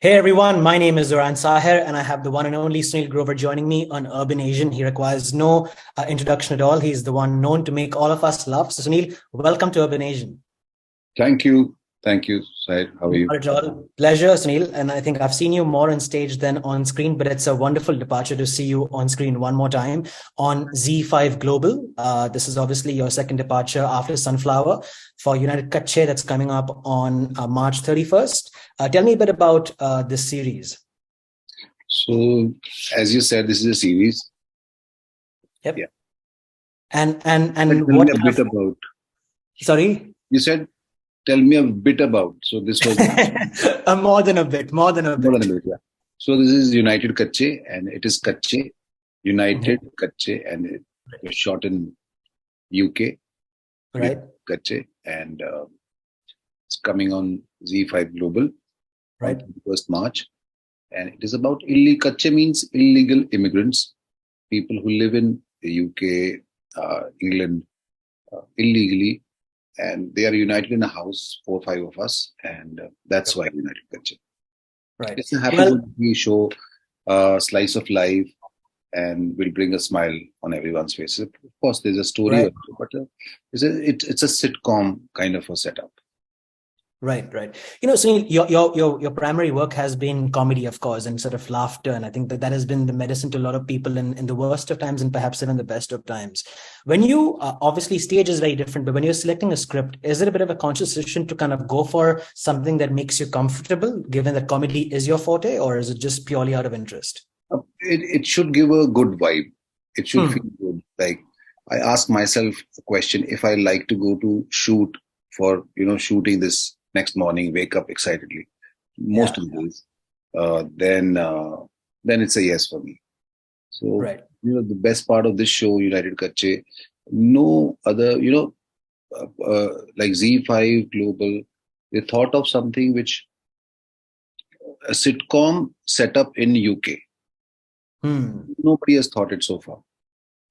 Hey everyone, my name is Zoran Saher and I have the one and only Sunil Grover joining me on Urban Asian. He requires no introduction at all. He's the one known to make all of us laugh. So Sunil, welcome to Urban Asian. Thank you. Thank you, Syed. How are you? Not at all. Pleasure, Sunil. And I think I've seen you more on stage than on screen, but it's a wonderful departure to see you on screen one more time on ZEE5 Global. This is obviously your second departure after Sunflower for United Kacche that's coming up on March 31st. Tell me a bit about this series. So, as you said, this is a series. Yep. Yeah. And Tell what me a bit about. Sorry? You said, tell me a bit about. So this was more than a bit. More than a bit, yeah. So this is United Kacche, and it is Kacche, United Kacche, and it was shot in UK. Right. Kacche, and it's coming on ZEE5 Global. Right. 1st March. And it is about illegal. Kacche means illegal immigrants, people who live in the UK, England, illegally, and they are united in a house, 4 or 5 of us, and that's why United Kacche. Right. It's a happy show, slice of life, and will bring a smile on everyone's face. Of course, there's a story, right. But it's a sitcom kind of a setup. Right. You know, Sunil, your primary work has been comedy, of course, and sort of laughter. And I think that has been the medicine to a lot of people in the worst of times and perhaps even the best of times. When you, obviously stage is very different, but when you're selecting a script, is it a bit of a conscious decision to kind of go for something that makes you comfortable, given that comedy is your forte, or is it just purely out of interest? It should give a good vibe. It should feel good. Like, I ask myself a question: if I like to go to shoot for, shooting this next morning, wake up excitedly, most of the days, then it's a yes for me. So, the best part of this show, United Kacche, no other, like ZEE5 Global, they thought of something which a sitcom set up in UK. Nobody has thought it so far.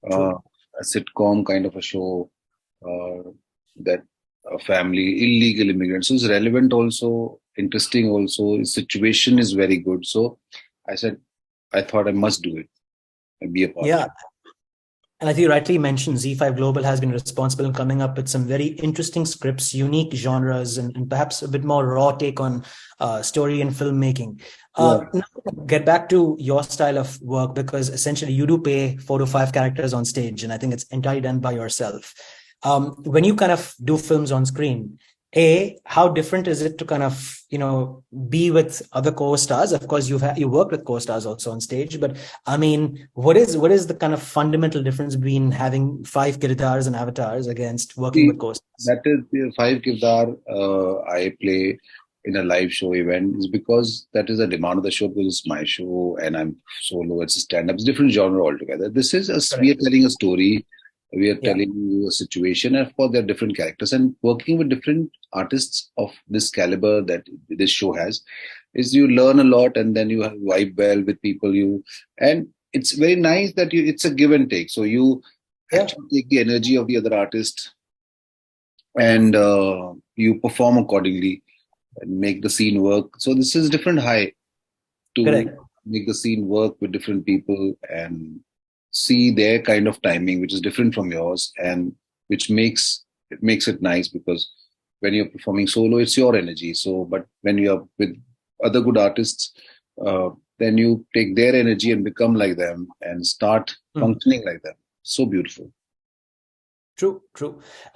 A sitcom kind of a show that a family, illegal immigrants. So it's relevant also, interesting also. The situation is very good. So I thought I must do it and be a part of it. And I think you rightly mentioned ZEE5 Global has been responsible in coming up with some very interesting scripts, unique genres, and perhaps a bit more raw take on story and filmmaking. Now, get back to your style of work, because essentially you do play 4 to 5 characters on stage, and I think it's entirely done by yourself. When you kind of do films on screen, how different is it to kind of, be with other co-stars? Of course, you worked with co-stars also on stage, but I mean, what is the kind of fundamental difference between having 5 kirdars and avatars against working with co-stars? That is the 5 kirdar I play in a live show event is because that is a demand of the show, because it's my show and I'm solo. It's a stand-up. It's a different genre altogether. This is we are telling a story. We are telling you a situation, and of course, there are different characters. And working with different artists of this caliber that this show has, is you learn a lot, and then you vibe well with people. And it's very nice that it's a give and take. So you actually take the energy of the other artist, and you perform accordingly and make the scene work. So this is different high to make the scene work with different people and see their kind of timing, which is different from yours, and which makes it nice, because when you're performing solo, it's your energy. So, but when you're with other good artists, then you take their energy and become like them and start functioning like them. So beautiful. True.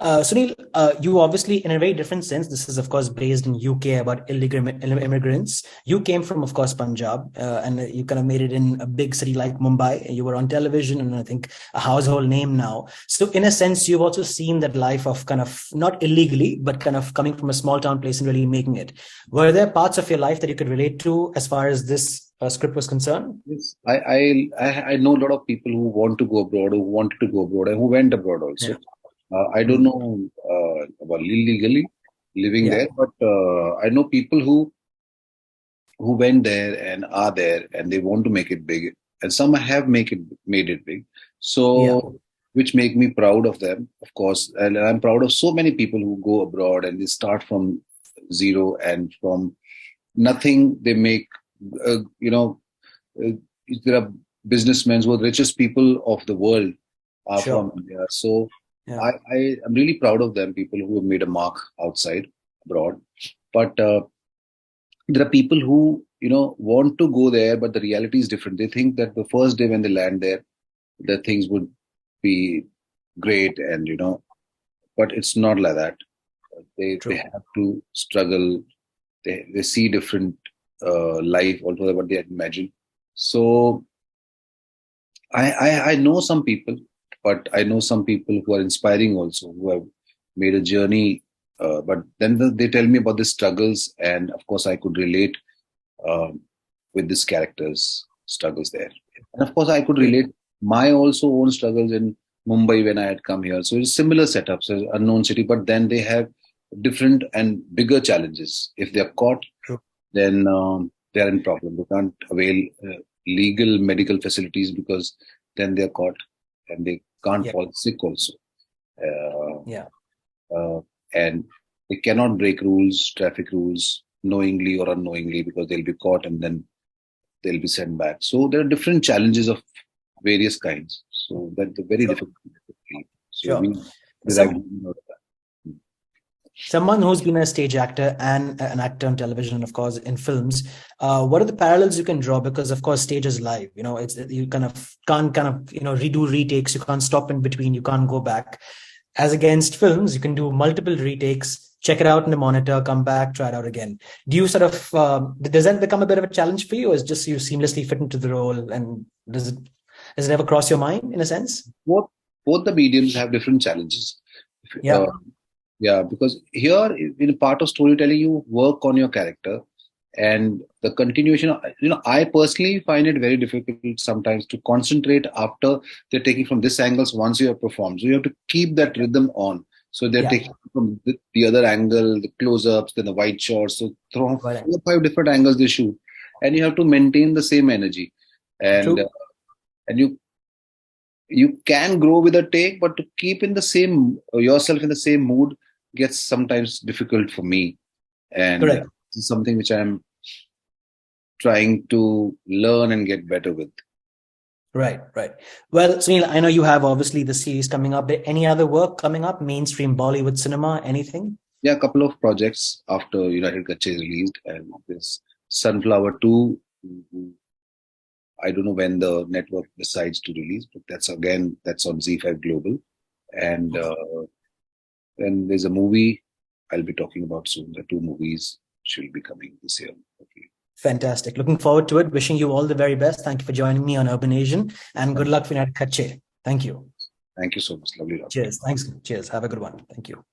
Sunil, you obviously, in a very different sense, this is, of course, based in UK about illegal immigrants. You came from, of course, Punjab, and you kind of made it in a big city like Mumbai. You were on television, and I think a household name now. So in a sense, you've also seen that life of kind of not illegally, but kind of coming from a small town place and really making it. Were there parts of your life that you could relate to as far as this script was concerned? Yes, I know a lot of people who want to go abroad, who wanted to go abroad, and who went abroad also. I don't know about illegally living there, but I know people who went there and are there, and they want to make it big, and some have made it big. So, which make me proud of them, of course, and I'm proud of so many people who go abroad and they start from zero, and from nothing they make you know, there are businessmen who are the richest people of the world are from India. So I am really proud of them, people who have made a mark outside, abroad. But there are people who, want to go there, but the reality is different. They think that the first day when they land there, that things would be great, and but it's not like that. They have to struggle. They see different life altogether what they had imagined. So I know some people, but I know some people who are inspiring also, who have made a journey. But then they tell me about the struggles, and of course I could relate with this character's struggles there. And of course I could relate my also own struggles in Mumbai when I had come here. So it's similar setups, as unknown city, but then they have different and bigger challenges. If they're caught, then they're in problem. They can't avail legal medical facilities because then they're caught and they can't fall sick also. And they cannot break rules, traffic rules, knowingly or unknowingly, because they'll be caught and then they'll be sent back. So there are different challenges of various kinds. So that's very difficult. So someone who's been a stage actor and an actor on television, of course, in films, what are the parallels you can draw? Because of course, stage is live. It's you can't redo retakes. You can't stop in between. You can't go back. As against films, you can do multiple retakes, check it out in the monitor, come back, try it out again. Do you sort of does that become a bit of a challenge for you, or is just you seamlessly fit into the role? And does it ever cross your mind in a sense? Both the mediums have different challenges. Because here in a part of storytelling, you work on your character, and the continuation. I personally find it very difficult sometimes to concentrate after they're taking from this angles once you have performed. So you have to keep that rhythm on. So they're taking from the other angle, the close-ups, then the wide shots. So from 4 or 5 different angles they shoot, and you have to maintain the same energy. And you can grow with a take, but to keep in the same yourself in the same mood gets sometimes difficult for me. And this is something which I'm trying to learn and get better with. Right. Well, Sunil, I know you have obviously the series coming up. Any other work coming up? Mainstream Bollywood cinema? Anything? Yeah, a couple of projects after United Kacche is released, and this Sunflower 2. I don't know when the network decides to release, but that's on ZEE5 Global. And then there's a movie I'll be talking about soon. The 2 movies should be coming this year. Okay. Fantastic. Looking forward to it. Wishing you all the very best. Thank you for joining me on Urban Asian, and good luck for United Kacche. Thank you. Thank you so much. Lovely. Cheers. Thanks. Cheers. Have a good one. Thank you.